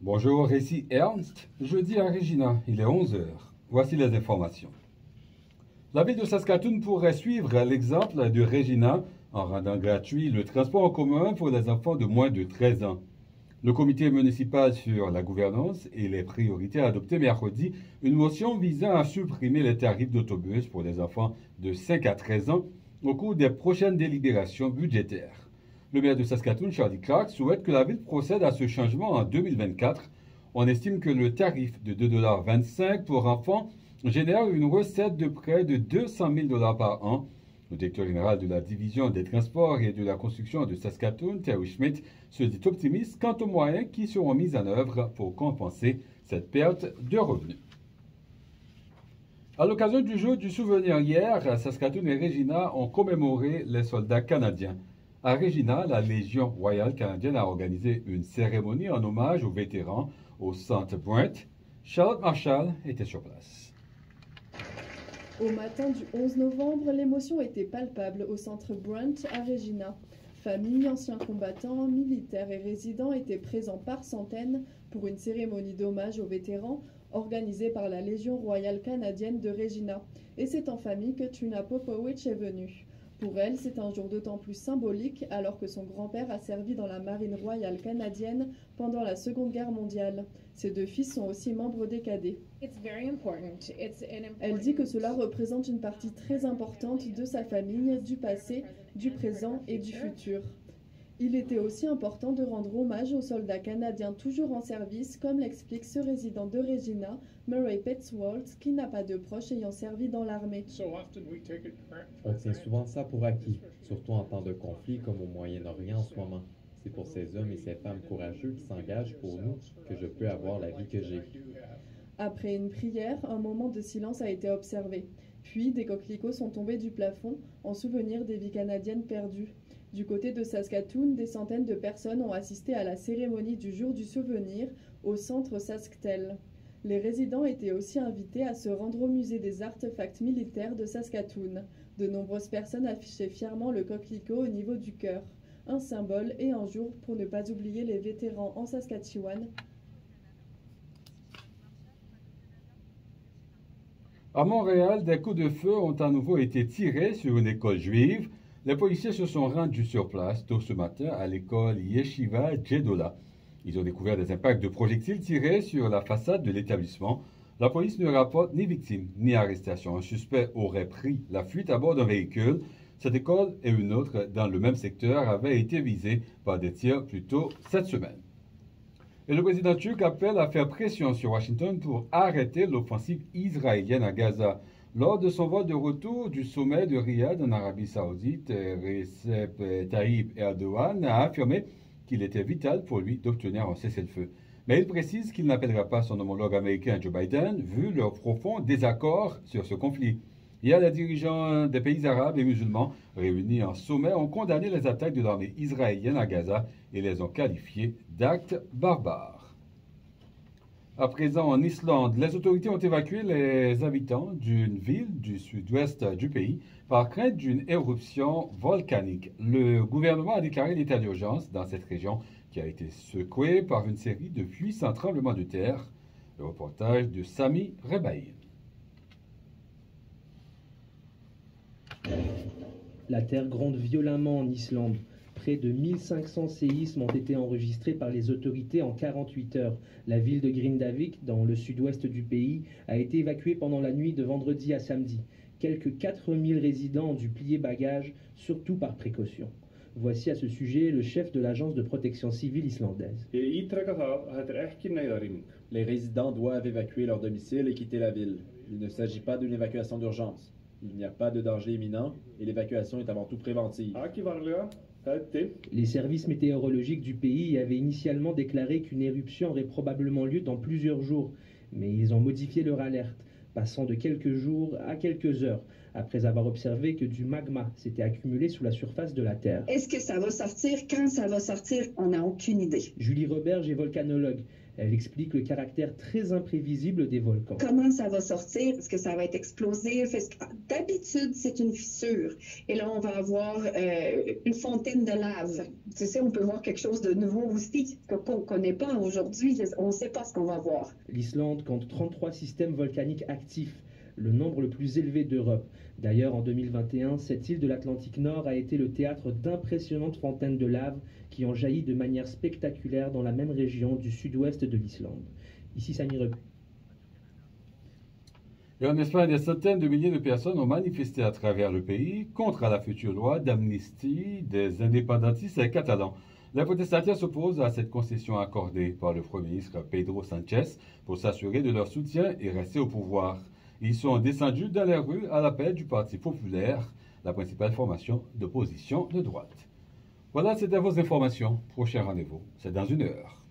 Bonjour, ici Ernst. Jeudi à Regina, il est 11 heures. Voici les informations. La ville de Saskatoon pourrait suivre l'exemple de Regina en rendant gratuit le transport en commun pour les enfants de moins de 13 ans. Le comité municipal sur la gouvernance et les priorités a adopté mercredi une motion visant à supprimer les tarifs d'autobus pour les enfants de 5 à 13 ans au cours des prochaines délibérations budgétaires. Le maire de Saskatoon, Charlie Clark, souhaite que la ville procède à ce changement en 2024. On estime que le tarif de 2,25 $ pour enfants génère une recette de près de 200 000 $ par an. Le directeur général de la division des transports et de la construction de Saskatoon, Terry Schmidt, se dit optimiste quant aux moyens qui seront mis en œuvre pour compenser cette perte de revenus. À l'occasion du jour du souvenir hier, Saskatoon et Regina ont commémoré les soldats canadiens. À Regina, la Légion royale canadienne a organisé une cérémonie en hommage aux vétérans au centre Brent. Charlotte Marshall était sur place. Au matin du 11 novembre, l'émotion était palpable au centre Brent à Regina. Familles, anciens combattants, militaires et résidents étaient présents par centaines pour une cérémonie d'hommage aux vétérans organisée par la Légion royale canadienne de Regina. Et c'est en famille que Trina Popovich est venue. Pour elle, c'est un jour d'autant plus symbolique alors que son grand-père a servi dans la marine royale canadienne pendant la Seconde Guerre mondiale. Ses deux fils sont aussi membres des cadets. Elle dit que cela représente une partie très importante de sa famille, du passé, du présent et du futur. Il était aussi important de rendre hommage aux soldats canadiens toujours en service, comme l'explique ce résident de Regina, Murray Petzwalt, qui n'a pas de proches ayant servi dans l'armée. On tient souvent ça pour acquis, surtout en temps de conflit comme au Moyen-Orient en ce moment. C'est pour ces hommes et ces femmes courageux qui s'engagent pour nous que je peux avoir la vie que j'ai. Après une prière, un moment de silence a été observé. Puis des coquelicots sont tombés du plafond en souvenir des vies canadiennes perdues. Du côté de Saskatoon, des centaines de personnes ont assisté à la cérémonie du jour du souvenir au centre Sasktel. Les résidents étaient aussi invités à se rendre au musée des artefacts militaires de Saskatoon. De nombreuses personnes affichaient fièrement le coquelicot au niveau du cœur, un symbole et un jour pour ne pas oublier les vétérans en Saskatchewan. À Montréal, des coups de feu ont à nouveau été tirés sur une école juive. Les policiers se sont rendus sur place tôt ce matin à l'école Yeshiva Gedola. Ils ont découvert des impacts de projectiles tirés sur la façade de l'établissement. La police ne rapporte ni victime ni arrestation. Un suspect aurait pris la fuite à bord d'un véhicule. Cette école et une autre dans le même secteur avaient été visées par des tirs plus tôt cette semaine. Et le président turc appelle à faire pression sur Washington pour arrêter l'offensive israélienne à Gaza. Lors de son vol de retour du sommet de Riyad en Arabie Saoudite, Recep Tayyip Erdogan a affirmé qu'il était vital pour lui d'obtenir un cessez-le-feu. Mais il précise qu'il n'appellera pas son homologue américain Joe Biden, vu leur profond désaccord sur ce conflit. Hier, les dirigeants des pays arabes et musulmans réunis en sommet ont condamné les attaques de l'armée israélienne à Gaza et les ont qualifiées d'actes barbares. À présent, en Islande, les autorités ont évacué les habitants d'une ville du sud-ouest du pays par crainte d'une éruption volcanique. Le gouvernement a déclaré l'état d'urgence dans cette région qui a été secouée par une série de puissants tremblements de terre. Le reportage de Sami Rebaï. La terre gronde violemment en Islande. Près de 1500 séismes ont été enregistrés par les autorités en 48 heures. La ville de Grindavik, dans le sud-ouest du pays, a été évacuée pendant la nuit de vendredi à samedi. Quelques 4000 résidents ont dû plier bagages, surtout par précaution. Voici à ce sujet le chef de l'agence de protection civile islandaise. Les résidents doivent évacuer leur domicile et quitter la ville. Il ne s'agit pas d'une évacuation d'urgence. Il n'y a pas de danger imminent et l'évacuation est avant tout préventive. Les services météorologiques du pays avaient initialement déclaré qu'une éruption aurait probablement lieu dans plusieurs jours, mais ils ont modifié leur alerte, passant de quelques jours à quelques heures, après avoir observé que du magma s'était accumulé sous la surface de la Terre. Est-ce que ça va sortir? Quand ça va sortir? On n'a aucune idée. Julie Roberge est volcanologue. Elle explique le caractère très imprévisible des volcans. Comment ça va sortir? Est-ce que ça va être explosif? D'habitude, c'est une fissure. Et là, on va avoir une fontaine de lave. Tu sais, on peut voir quelque chose de nouveau aussi qu'on ne connaît pas aujourd'hui. On ne sait pas ce qu'on va voir. L'Islande compte 33 systèmes volcaniques actifs, le nombre le plus élevé d'Europe. D'ailleurs, en 2021, cette île de l'Atlantique Nord a été le théâtre d'impressionnantes fontaines de lave qui ont jailli de manière spectaculaire dans la même région du sud-ouest de l'Islande. Ici, Samy Rebu. Et en Espagne, des centaines de milliers de personnes ont manifesté à travers le pays contre la future loi d'amnistie des indépendantistes catalans. Les protestataires s'opposent à cette concession accordée par le Premier ministre Pedro Sánchez pour s'assurer de leur soutien et rester au pouvoir. Ils sont descendus dans les rues à l'appel du Parti populaire, la principale formation d'opposition de droite. Voilà, c'était vos informations. Prochain rendez-vous, c'est dans 1 heure.